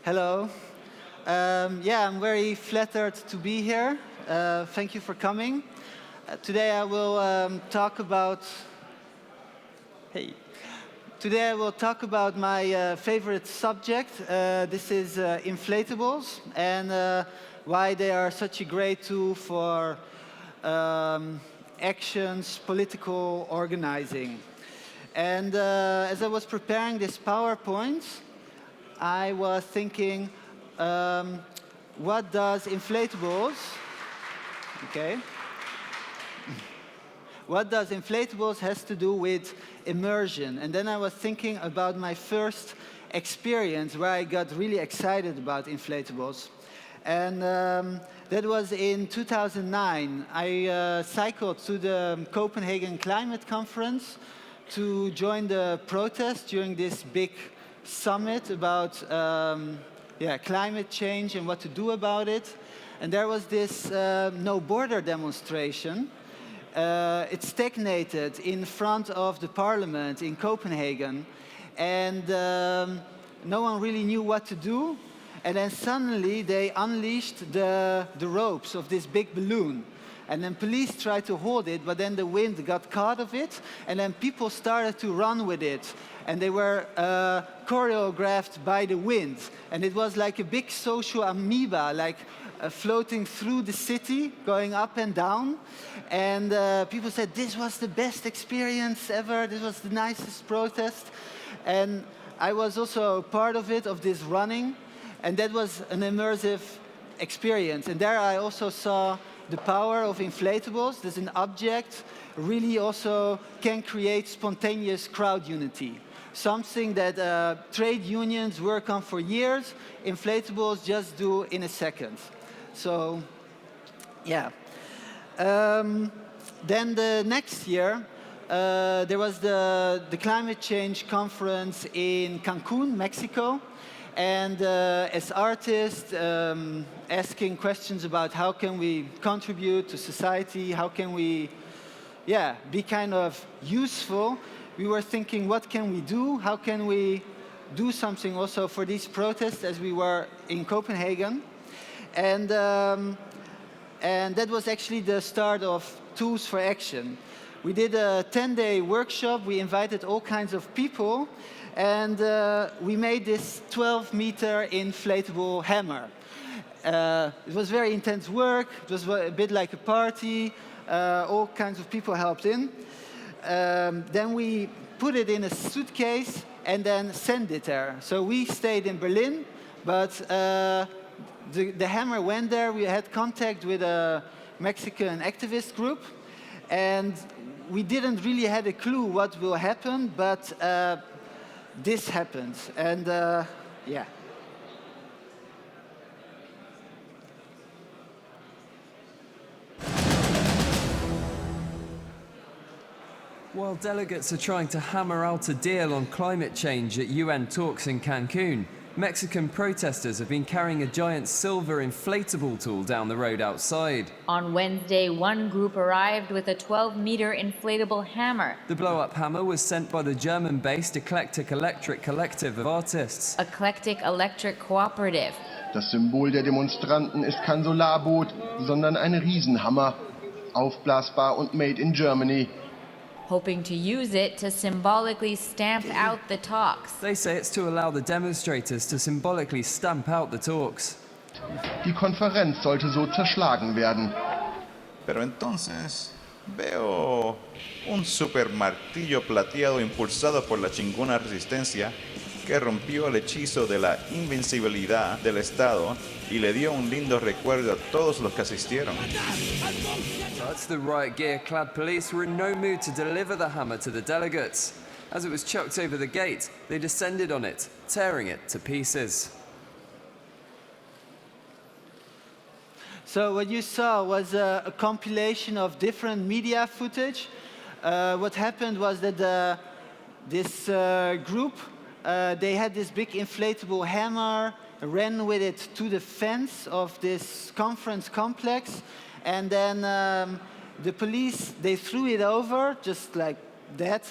Hello. I'm very flattered to be here. Thank you for coming. Today I will talk about. Today I will talk about my favorite subject. This is inflatables and why they are such a great tool for actions, political organizing. And as I was preparing this PowerPoint, I was thinking, what does inflatables, what does inflatables has to do with immersion? And then I was thinking about my first experience where I got really excited about inflatables. And that was in 2009. I cycled to the Copenhagen Climate Conference to join the protest during this big summit about climate change and what to do about it. And there was this no border demonstration. It stagnated in front of the parliament in Copenhagen. And no one really knew what to do. And then suddenly they unleashed the ropes of this big balloon. And then police tried to hold it, but then the wind got caught of it. And then people started to run with it. And they were choreographed by the wind. And it was like a big social amoeba, like floating through the city, going up and down. And people said, this was the best experience ever. This was the nicest protest. And I was also part of it, of this running. And that was an immersive experience. And there I also saw the power of inflatables. There's an object really also can create spontaneous crowd unity. Something that trade unions work on for years, inflatables just do in a second. So, yeah. Then the next year, there was the climate change conference in Cancun, Mexico. And as artists, asking questions about how can we contribute to society, how can we be kind of useful, we were thinking, what can we do? How can we do something also for these protests as we were in Copenhagen? And that was actually the start of Tools for Action. We did a 10-day workshop. We invited all kinds of people. And we made this 12-meter inflatable hammer. It was very intense work. It was a bit like a party. All kinds of people helped in. Then we put it in a suitcase and then sent it there. So we stayed in Berlin, but the hammer went there. We had contact with a Mexican activist group. And we didn't really have a clue what will happen, but this happened, and While delegates are trying to hammer out a deal on climate change at UN talks in Cancun, Mexican protesters have been carrying a giant silver inflatable tool down the road outside. On Wednesday, one group arrived with a 12-meter inflatable hammer. The blow-up hammer was sent by the German-based Eclectic Electric Collective of Artists. Eclectic Electric Cooperative. Das Symbol der Demonstranten ist kein Solarboot, sondern ein Riesenhammer. Aufblasbar und made in Germany. Hoping to use it to symbolically stamp out the talks. They say it's to allow the demonstrators to symbolically stamp out the talks. Die Konferenz sollte so zerschlagen werden. Pero entonces veo un super martillo plateado impulsado por la chingona resistencia que rompió el hechizo de la invencibilidad del Estado y le dio un lindo recuerdo a todos los que asistieron. But the riot gear-clad police were in no mood to deliver the hammer to the delegates. As it was chucked over the gate, they descended on it, tearing it to pieces. So what you saw was a compilation of different media footage. What happened was that this group, they had this big inflatable hammer, ran with it to the fence of this conference complex, and then the police, they threw it over, just like that,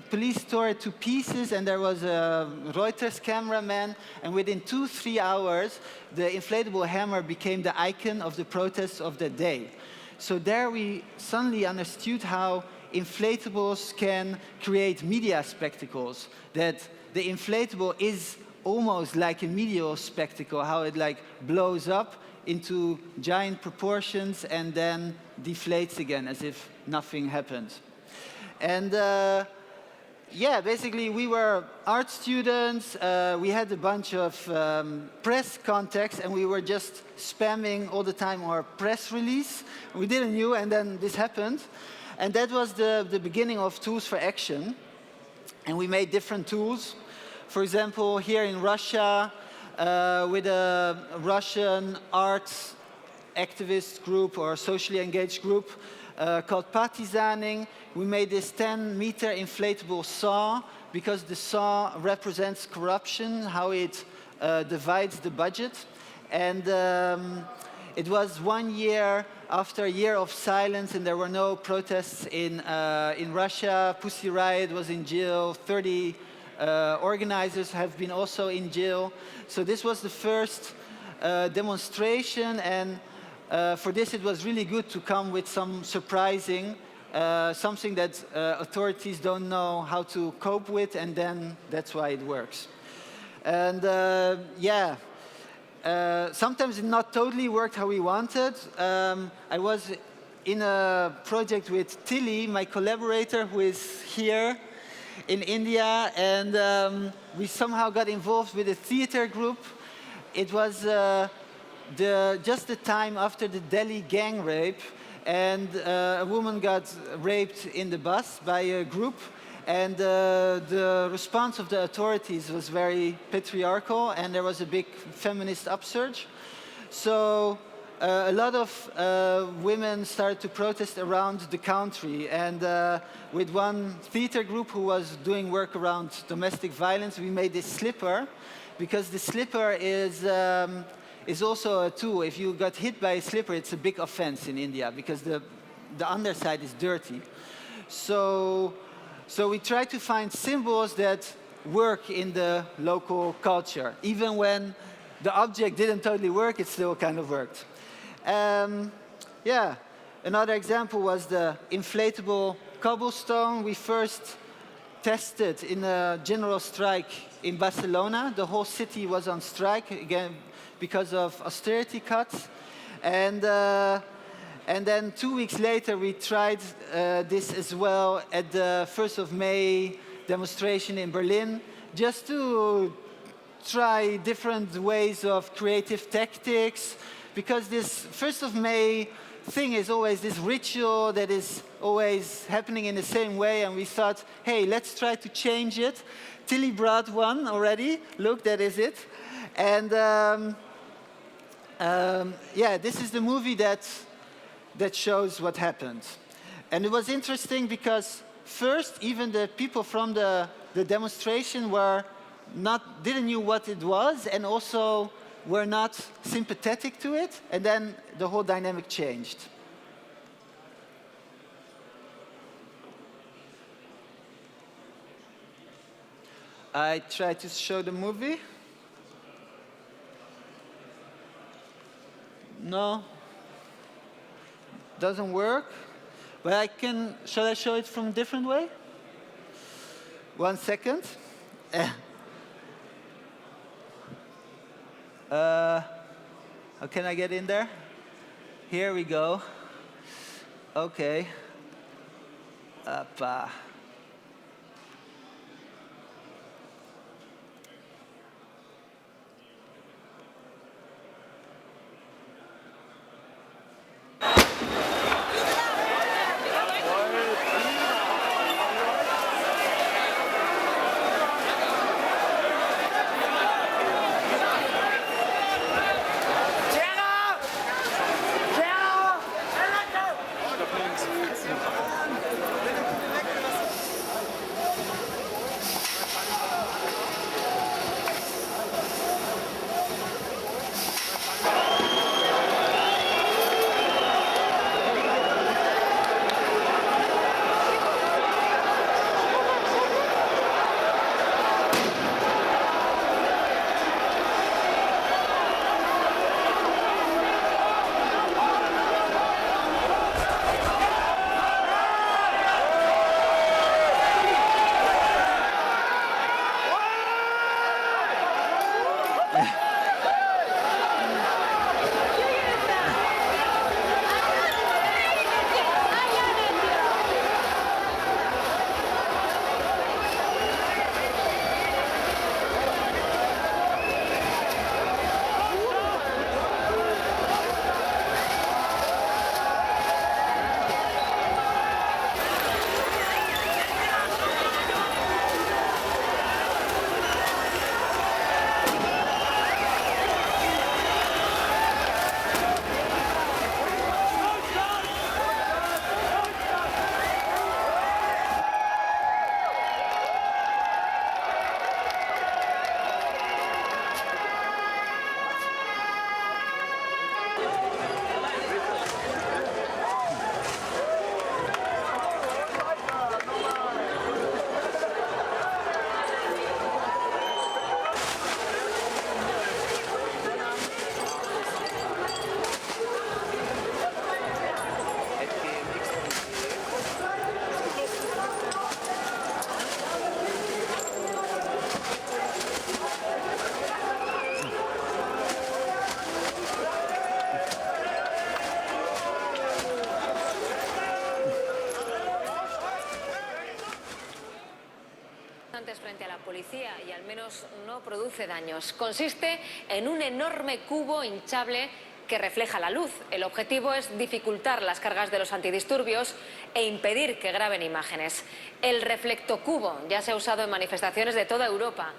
police tore it to pieces, and there was a Reuters cameraman, and within 2-3 hours, the inflatable hammer became the icon of the protests of that day. So there we suddenly understood how inflatables can create media spectacles, that the inflatable is almost like a media spectacle, how it like blows up into giant proportions and then deflates again as if nothing happened. And yeah, basically we were art students, we had a bunch of press contacts, and we were just spamming all the time our press release. We didn't know, and then this happened. And that was the beginning of Tools for Action. And we made different tools. For example, here in Russia, with a Russian arts activist group or socially engaged group called Partizaning, we made this 10-meter inflatable saw because the saw represents corruption, how it divides the budget. And it was 1 year after a year of silence, and there were no protests in Russia. Pussy Riot was in jail. 30 organizers have been also in jail. So this was the first demonstration, and for this it was really good to come with some surprising, something that authorities don't know how to cope with, and then that's why it works. And yeah. Sometimes it not totally worked how we wanted. I was in a project with Tilly, my collaborator, who is here in India, and we somehow got involved with a theater group. It was just the time after the Delhi gang rape, and a woman got raped in the bus by a group. And the response of the authorities was very patriarchal, and there was a big feminist upsurge. So a lot of women started to protest around the country. And with one theater group who was doing work around domestic violence, we made this slipper, because the slipper is also a tool. If you got hit by a slipper, it's a big offense in India, because the underside is dirty. So we try to find symbols that work in the local culture. Even when the object didn't totally work, it still kind of worked. Yeah, another example was the inflatable cobblestone. We first tested in a general strike in Barcelona. The whole city was on strike, again, because of austerity cuts. And then 2 weeks later, we tried this as well at the 1st of May demonstration in Berlin, just to try different ways of creative tactics, because this 1st of May thing is always this ritual that is always happening in the same way, and we thought, hey, let's try to change it. Tilly brought one already. Look, that is it. And yeah, this is the movie that shows what happened. And it was interesting because first, even the people from the demonstration didn't know what it was, and also were not sympathetic to it, and then the whole dynamic changed. I tried to show the movie. No. Doesn't work, but shall I show it from a different way? 1 second. How can I get in there? Here we go. Okay. fuertes frente a la policía y al menos no produce daños. Consiste en un enorme cubo hinchable que refleja la luz. El objetivo es dificultar las cargas de los antidisturbios e impedir que graben imágenes. El reflectocubo ya se ha usado en manifestaciones de toda Europa.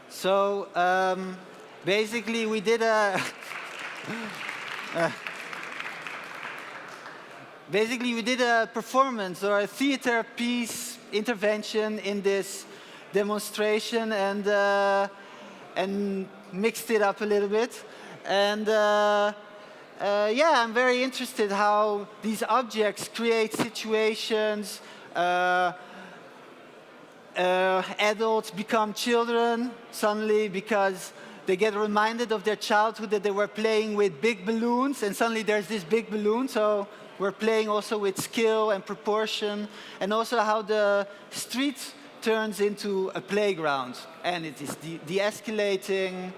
So basically we did a basically we did a performance or a theater piece intervention in this demonstration and mixed it up a little bit. And yeah, I'm very interested how these objects create situations. Adults become children suddenly because they get reminded of their childhood that they were playing with big balloons, and suddenly there's this big balloon. So we're playing also with skill and proportion, and also how the street turns into a playground, and it is de-escalating.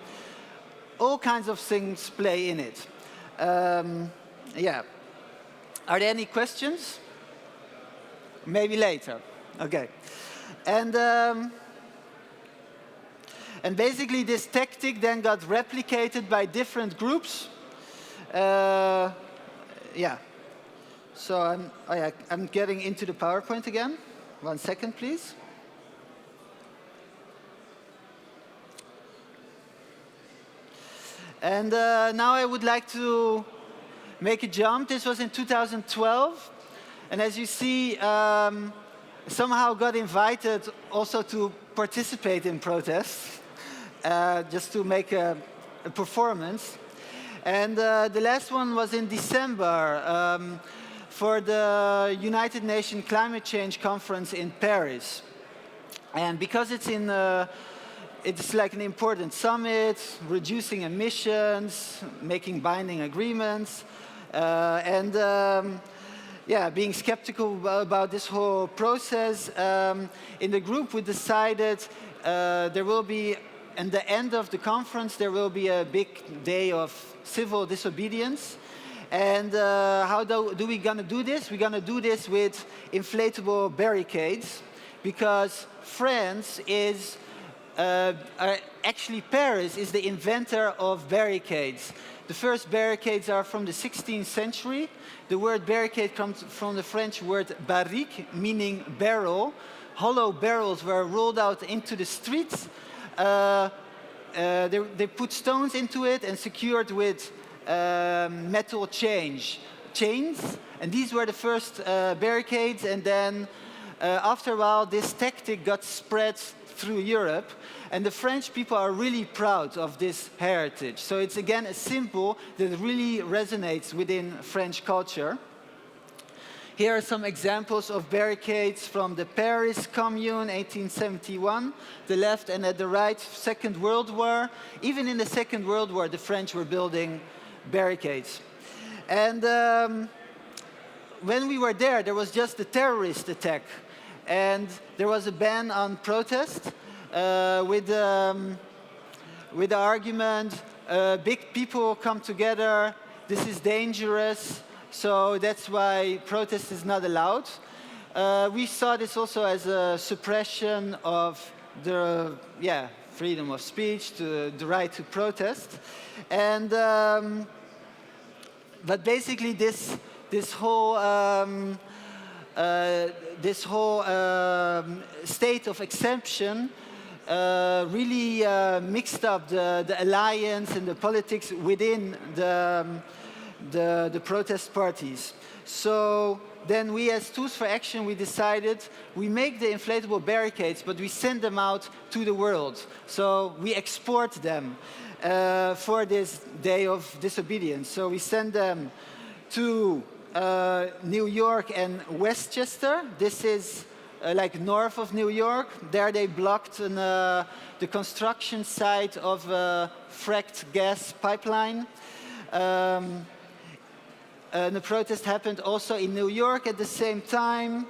All kinds of things play in it. Yeah. Are there any questions? Maybe later. Okay. And basically this tactic then got replicated by different groups. Yeah. So I'm getting into the PowerPoint again. 1 second, please. And now I would like to make a jump. This was in 2012. And as you see, somehow got invited also to participate in protests, just to make a performance. And the last one was in December for the United Nations Climate Change Conference in Paris. And because it's like an important summit, reducing emissions, making binding agreements, yeah, being skeptical about this whole process. In the group, we decided there will be, at the end of the conference, there will be a big day of civil disobedience. And how do we gonna do this? We're gonna do this with inflatable barricades, because France is, actually Paris is the inventor of barricades. The first barricades are from the 16th century. The word barricade comes from the French word barrique, meaning barrel. Hollow barrels were rolled out into the streets. They put stones into it and secured with metal chains. And these were the first barricades. And then after a while, this tactic got spread through Europe. And the French people are really proud of this heritage. So it's again a symbol that really resonates within French culture. Here are some examples of barricades from the Paris Commune, 1871, the left, and at the right, Second World War. Even in the Second World War, the French were building barricades. And when we were there was just a terrorist attack. And there was a ban on protest. With the argument, big people come together, this is dangerous, so that's why protest is not allowed. We saw this also as a suppression of the freedom of speech, the right to protest. And but basically this whole state of exemption really mixed up the alliance and the politics within the protest parties. So then we, as Tools for Action, we decided we make the inflatable barricades, but we send them out to the world. So we export them for this day of disobedience. So we send them to New York and Westchester. This is like north of New York. There they blocked the construction site of a fracked gas pipeline. And the protest happened also in New York at the same time,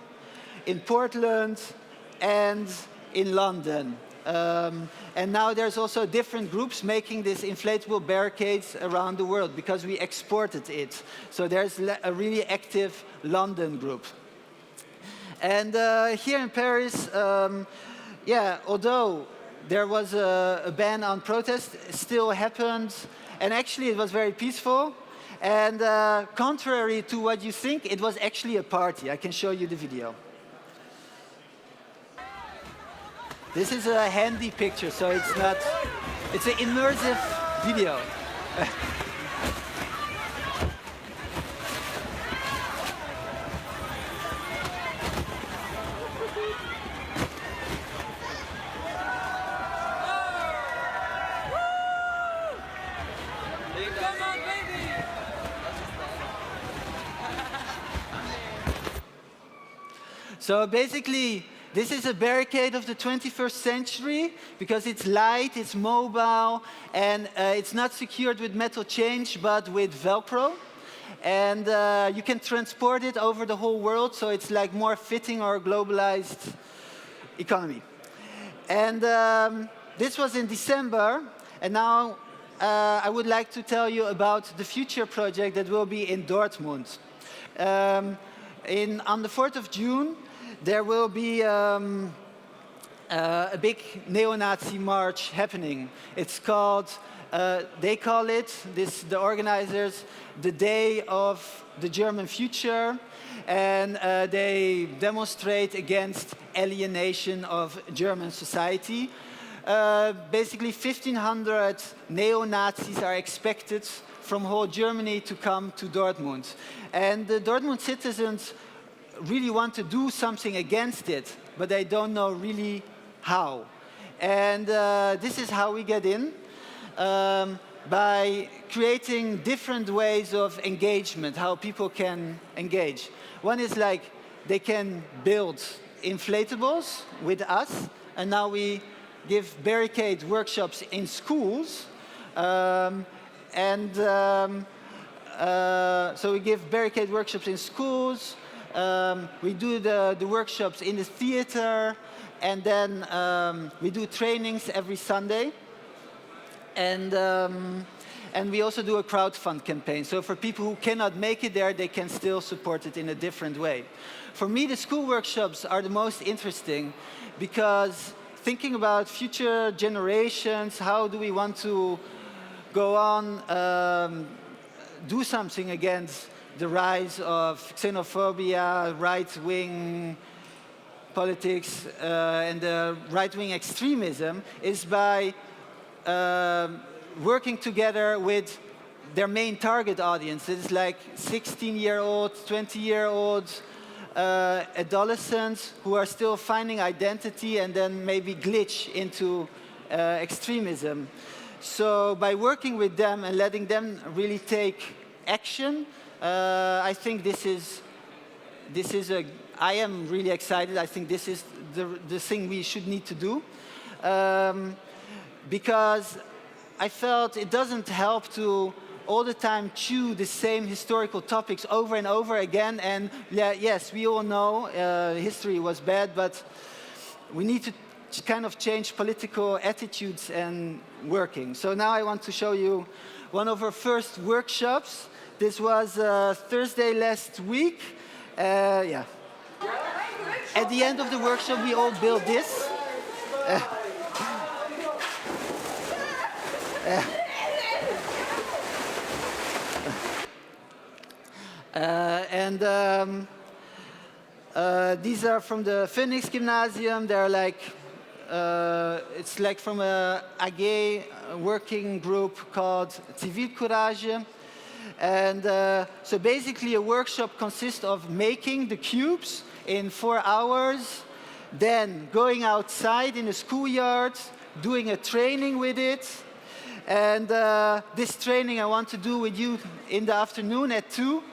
in Portland, and in London. And now there's also different groups making these inflatable barricades around the world because we exported it. So there's a really active London group. And here in Paris, yeah, although there was a ban on protest, it still happened. And actually, it was very peaceful. And contrary to what you think, it was actually a party. I can show you the video. This is a handy picture, so it's not, it's an immersive video. So basically, this is a barricade of the 21st century because it's light, it's mobile, and it's not secured with metal chains, but with Velcro. And you can transport it over the whole world, so it's like more fitting our globalized economy. And this was in December, and now I would like to tell you about the future project that will be in Dortmund. On the 4th of June, there will be a big neo-Nazi march happening. It's called, they call it, the organizers, the Day of the German Future, and they demonstrate against alienation of German society. Basically, 1,500 neo-Nazis are expected from whole Germany to come to Dortmund. And the Dortmund citizens really want to do something against it, but they don't know really how. And this is how we get in, by creating different ways of engagement, how people can engage. One is like they can build inflatables with us, and now we give barricade workshops in schools, so we give barricade workshops in schools. We do the workshops in the theater, and then we do trainings every Sunday. And we also do a crowdfund campaign. So for people who cannot make it there, they can still support it in a different way. For me, the school workshops are the most interesting because thinking about future generations, how do we want to go on, do something against the rise of xenophobia, right-wing politics, and the right-wing extremism is by working together with their main target audience. It's like 16-year-old, 20-year-old adolescents who are still finding identity and then maybe glitch into extremism. So by working with them and letting them really take action, I think I am really excited. I think this is the thing we should need to do. Because I felt it doesn't help to all the time chew the same historical topics over and over again. And yes, we all know history was bad, but we need to kind of change political attitudes and working. So now I want to show you one of our first workshops. This was Thursday last week. Yeah. At the end of the workshop, we all built this. These are from the Phoenix Gymnasium. They're like, it's like from a AG working group called Zivilcourage. And so basically a workshop consists of making the cubes in 4 hours, then going outside in the schoolyard, doing a training with it. And this training I want to do with you in the afternoon at 2,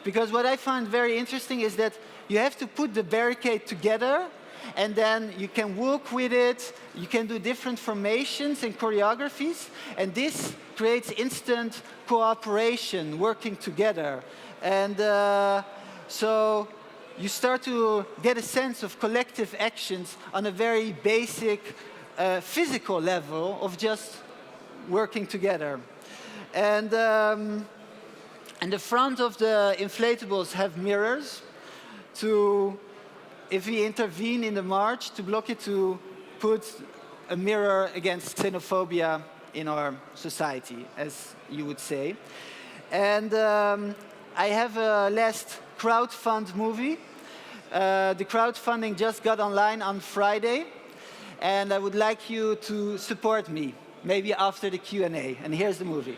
because what I find very interesting is that you have to put the barricade together, and then you can walk with it, you can do different formations and choreographies, and this creates instant cooperation, working together. And so you start to get a sense of collective actions on a very basic physical level of just working together. And the front of the inflatables have mirrors to if we intervene in the march to block it, to put a mirror against xenophobia in our society, as you would say. And I have a last crowdfund movie. The crowdfunding just got online on Friday, and I would like you to support me, maybe after the Q&A. And here's the movie.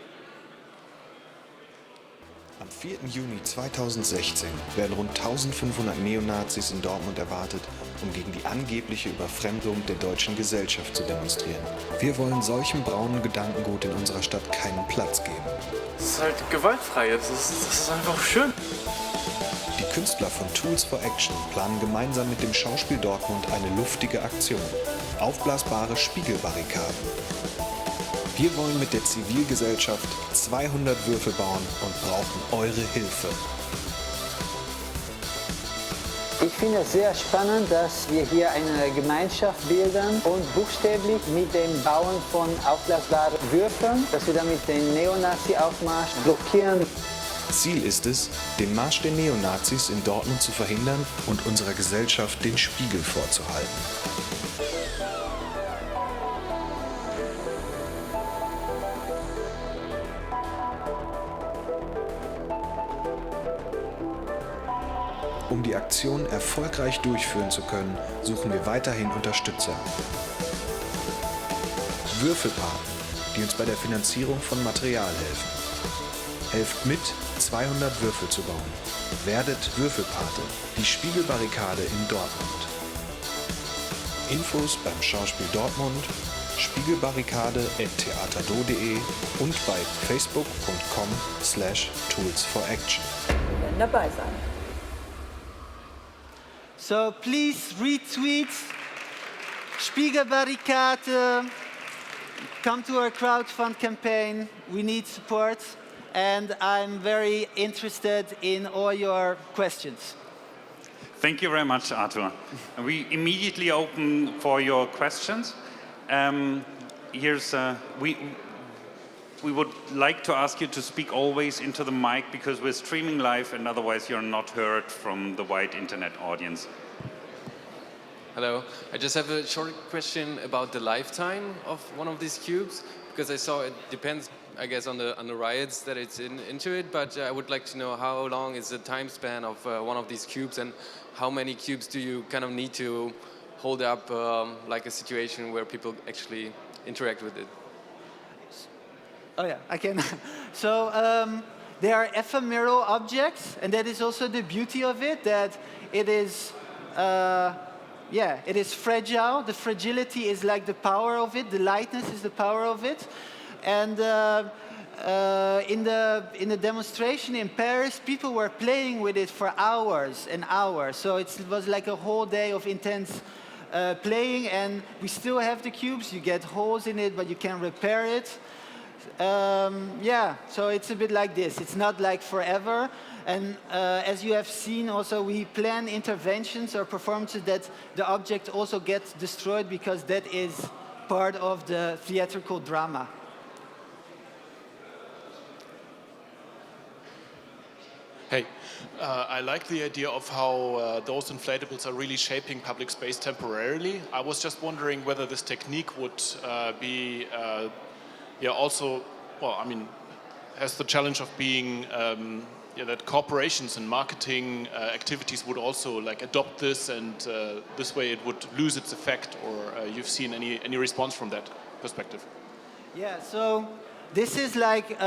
Am 4. Juni 2016 werden rund 1500 Neonazis in Dortmund erwartet, um gegen die angebliche Überfremdung der deutschen Gesellschaft zu demonstrieren. Wir wollen solchem braunen Gedankengut in unserer Stadt keinen Platz geben. Es ist halt gewaltfrei, das ist einfach schön. Die Künstler von Tools for Action planen gemeinsam mit dem Schauspiel Dortmund eine luftige Aktion. Aufblasbare Spiegelbarrikaden. Wir wollen mit der Zivilgesellschaft 200 Würfel bauen und brauchen eure Hilfe. Ich finde es sehr spannend, dass wir hier eine Gemeinschaft bilden und buchstäblich mit dem Bauen von aufblasbaren Würfeln, dass wir damit den Neonazi-Aufmarsch blockieren. Ziel ist es, den Marsch der Neonazis in Dortmund zu verhindern und unserer Gesellschaft den Spiegel vorzuhalten. Um die Aktion erfolgreich durchführen zu können, suchen wir weiterhin Unterstützer. Würfelpaten, die uns bei der Finanzierung von Material helfen. Helft mit, 200 Würfel zu bauen. Werdet Würfelpate, die Spiegelbarrikade in Dortmund. Infos beim Schauspiel Dortmund, spiegelbarrikade@theaterdo.de und bei facebook.com/toolsforaction. Wir werden dabei sein. So please retweet Spiegelbarrikade, come to our crowdfund campaign. We need support, and I'm very interested in all your questions. Thank you very much, Artúr. We immediately open for your questions. We would like to ask you to speak always into the mic because we're streaming live and otherwise you're not heard from the wide internet audience. Hello, I just have a short question about the lifetime of one of these cubes, because I saw it depends, I guess, on the riots that it's into it, but I would like to know how long is the time span of one of these cubes, and how many cubes do you kind of need to hold up like a situation where people actually interact with it? Oh yeah, I can. So they are ephemeral objects, and that is also the beauty of it, that it is, it is fragile. The fragility is like the power of it. The lightness is the power of it. And in the demonstration in Paris, people were playing with it for hours and hours. So it was like a whole day of intense playing, and we still have the cubes. You get holes in it, but you can repair it. So it's a bit like this. It's not like forever. And as you have seen also, we plan interventions or performances that the object also gets destroyed, because that is part of the theatrical drama. Hey, I like the idea of how those inflatables are really shaping public space temporarily. I was just wondering whether this technique would be also, well, I mean, has the challenge of being that corporations and marketing activities would also like adopt this, and this way it would lose its effect, or you've seen any response from that perspective? Yeah, so this is like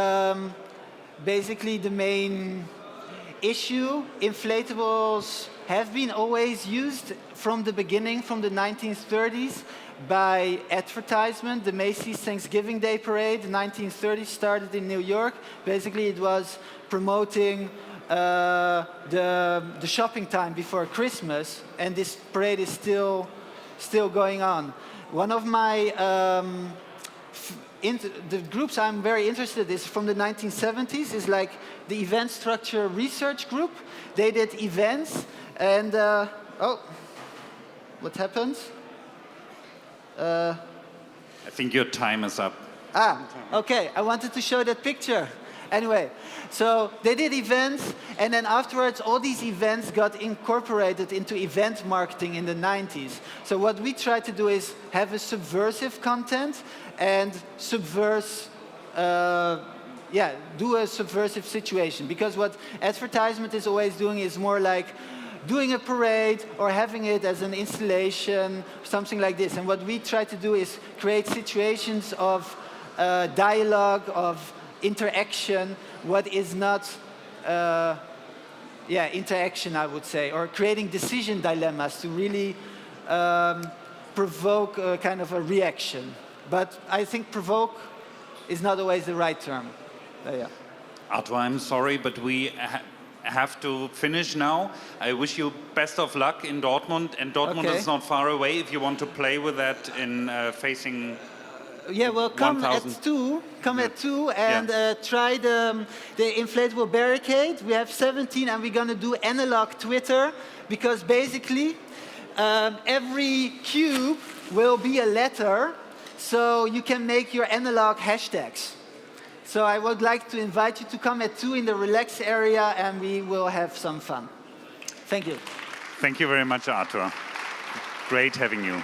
basically the main issue. Inflatables have been always used from the beginning, from the 1930s, by advertisement. The Macy's Thanksgiving Day Parade, the 1930s, started in New York. Basically, it was promoting the shopping time before Christmas, and this parade is still going on. One of my the groups I'm very interested in is from the 1970s. Is like the Event Structure Research Group. They did events, and what happened? I think your time is up. Okay. I wanted to show that picture. Anyway, so they did events, and then afterwards all these events got incorporated into event marketing in the 90s. So what we try to do is have a subversive content and do a subversive situation. Because what advertisement is always doing is more like doing a parade or having it as an installation, something like this. And what we try to do is create situations of dialogue, of interaction, what is not interaction, I would say, or creating decision dilemmas to really provoke a kind of a reaction. But I think provoke is not always the right term. Artúr, I'm sorry, but we have to finish now. I wish you best of luck in Dortmund, and Dortmund is not far away if you want to play with that in facing. Yeah, well, come 1,000. at 2. Come at 2 and try the inflatable barricade. We have 17, and we're going to do analog Twitter, because basically every cube will be a letter, so you can make your analog hashtags. So I would like to invite you to come at 2 in the relaxed area, and we will have some fun. Thank you. Thank you very much, Artúr. Great having you.